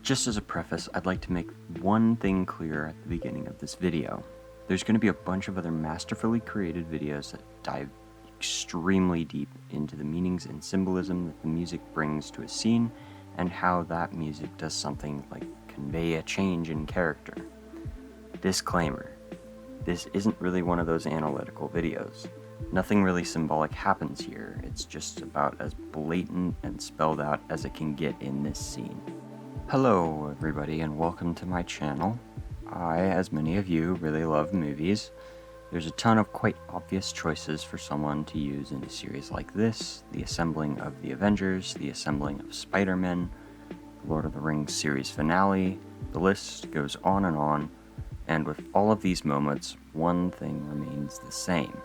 Just as a preface, I'd like to make one thing clear at the beginning of this video. There's going to be a bunch of other masterfully created videos that dive extremely deep into the meanings and symbolism that the music brings to a scene and how that music does something like convey a change in character. Disclaimer: this isn't really one of those analytical videos. Nothing really symbolic happens here, it's just about as blatant and spelled out as it can get in this scene. Hello everybody and welcome to my channel. I, as many of you, really love movies. There's a ton of quite obvious choices for someone to use in a series like this: the assembling of the Avengers, the assembling of Spider-Man, the Lord of the Rings series finale, the list goes on, and with all of these moments, one thing remains the same.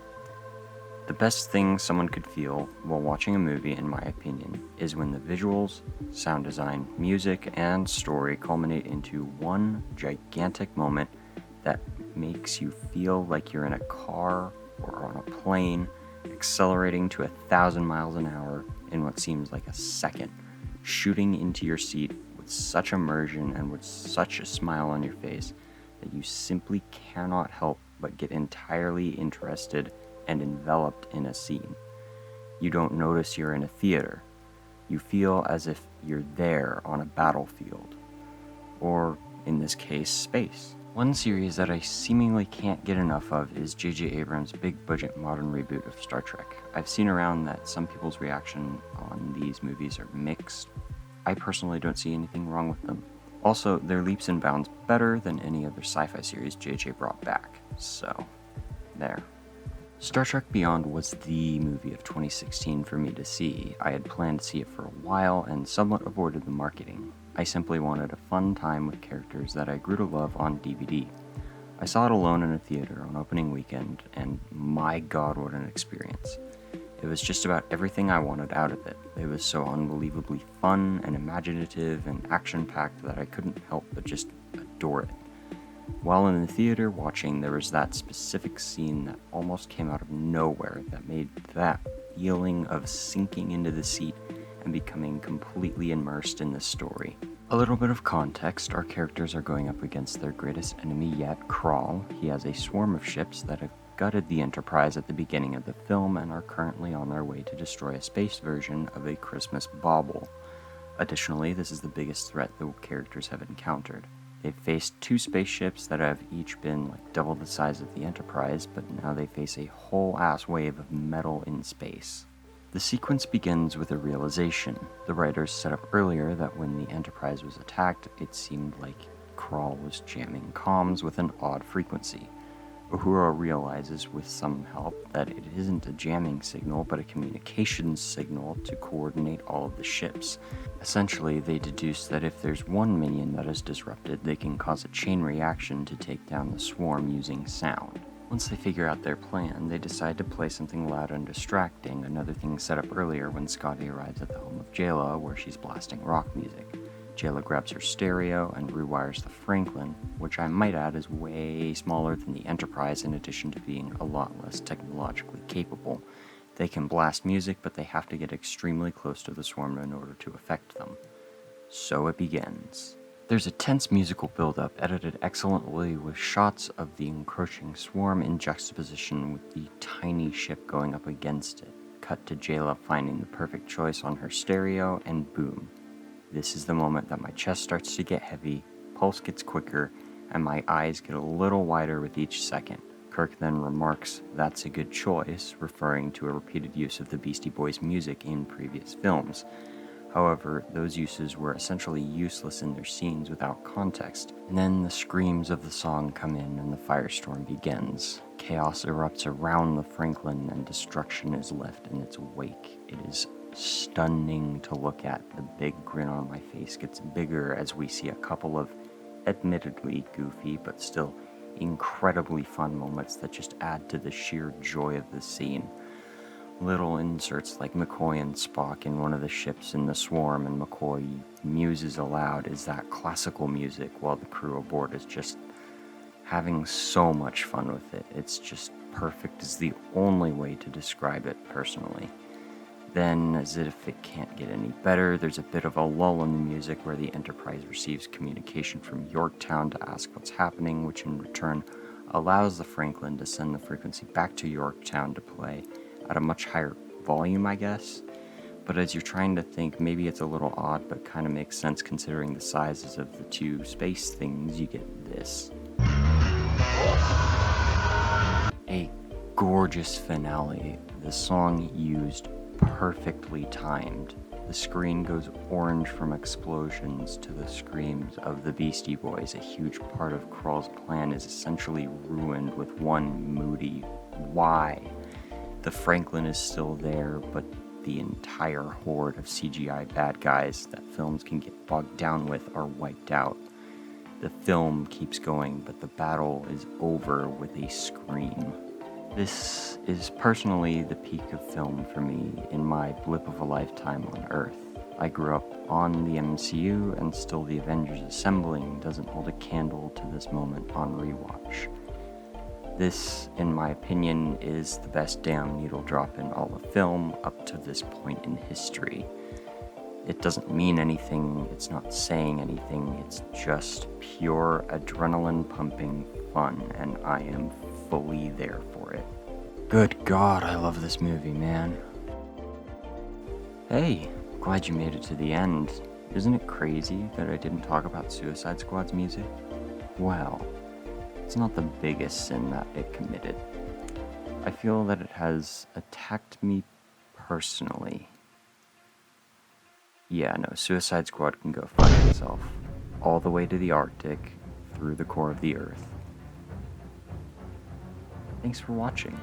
The best thing someone could feel while watching a movie, in my opinion, is when the visuals, sound design, music, and story culminate into one gigantic moment that makes you feel like you're in a car or on a plane, accelerating to 1,000 miles an hour in what seems like a second, shooting into your seat with such immersion and with such a smile on your face that you simply cannot help but get entirely interested and enveloped in a scene. You don't notice you're in a theater. You feel as if you're there on a battlefield, or in this case, space. One series that I seemingly can't get enough of is J.J. Abrams' big-budget modern reboot of Star Trek. I've seen around that some people's reaction on these movies are mixed. I personally don't see anything wrong with them. Also, they're leaps and bounds better than any other sci-fi series J.J. brought back, so there. Star Trek Beyond was the movie of 2016 for me to see. I had planned to see it for a while and somewhat avoided the marketing. I simply wanted a fun time with characters that I grew to love on DVD. I saw it alone in a theater on opening weekend, and my god, what an experience. It was just about everything I wanted out of it. It was so unbelievably fun and imaginative and action-packed that I couldn't help but just adore it. While in the theater watching, there was that specific scene that almost came out of nowhere that made that feeling of sinking into the seat and becoming completely immersed in the story. A little bit of context: our characters are going up against their greatest enemy yet, Krall. He has a swarm of ships that have gutted the Enterprise at the beginning of the film and are currently on their way to destroy a space version of a Christmas bauble. Additionally, this is the biggest threat the characters have encountered. They've faced 2 spaceships that have each been like double the size of the Enterprise, but now they face a whole ass wave of metal in space. The sequence begins with a realization. The writers set up earlier that when the Enterprise was attacked, it seemed like Krall was jamming comms with an odd frequency. Uhura realizes with some help that it isn't a jamming signal, but a communications signal to coordinate all of the ships. Essentially, they deduce that if there's one minion that is disrupted, they can cause a chain reaction to take down the swarm using sound. Once they figure out their plan, they decide to play something loud and distracting, another thing set up earlier when Scotty arrives at the home of Jayla, where she's blasting rock music. Jayla grabs her stereo and rewires the Franklin, which I might add is way smaller than the Enterprise in addition to being a lot less technologically capable. They can blast music, but they have to get extremely close to the swarm in order to affect them. So it begins. There's a tense musical build-up edited excellently with shots of the encroaching swarm in juxtaposition with the tiny ship going up against it. Cut to Jayla finding the perfect choice on her stereo, and boom. This is the moment that my chest starts to get heavy, pulse gets quicker, and my eyes get a little wider with each second. Kirk then remarks, "That's a good choice," referring to a repeated use of the Beastie Boys music in previous films. However, those uses were essentially useless in their scenes without context. And then the screams of the song come in and the firestorm begins. Chaos erupts around the Franklin and destruction is left in its wake. It is stunning to look at. The big grin on my face gets bigger as we see a couple of admittedly goofy but still incredibly fun moments that just add to the sheer joy of the scene. Little inserts like McCoy and Spock in one of the ships in the swarm, and McCoy muses aloud is that classical music while the crew aboard is just having so much fun with it. It's just perfect is the only way to describe it personally. Then, as if it can't get any better, there's a bit of a lull in the music where the Enterprise receives communication from Yorktown to ask what's happening, which in return allows the Franklin to send the frequency back to Yorktown to play at a much higher volume, I guess. But as you're trying to think, maybe it's a little odd, but kind of makes sense considering the sizes of the two space things, you get this. A gorgeous finale. The song used perfectly timed. The screen goes orange from explosions to the screams of the Beastie Boys. A huge part of Krall's plan is essentially ruined with one moody why. The Franklin is still there, but the entire horde of CGI bad guys that films can get bogged down with are wiped out. The film keeps going, but the battle is over with a scream. This is personally the peak of film for me in my blip of a lifetime on Earth. I grew up on the MCU, and still the Avengers Assembling doesn't hold a candle to this moment on rewatch. This, in my opinion, is the best damn needle drop in all of film up to this point in history. It doesn't mean anything, it's not saying anything, it's just pure adrenaline pumping fun, and I am fully there for it. Good God, I love this movie, man. Hey, glad you made it to the end. Isn't it crazy that I didn't talk about Suicide Squad's music? Well, it's not the biggest sin that it committed. I feel that it has attacked me personally. Yeah, no, Suicide Squad can go fuck itself. All the way to the Arctic, through the core of the Earth. Thanks for watching.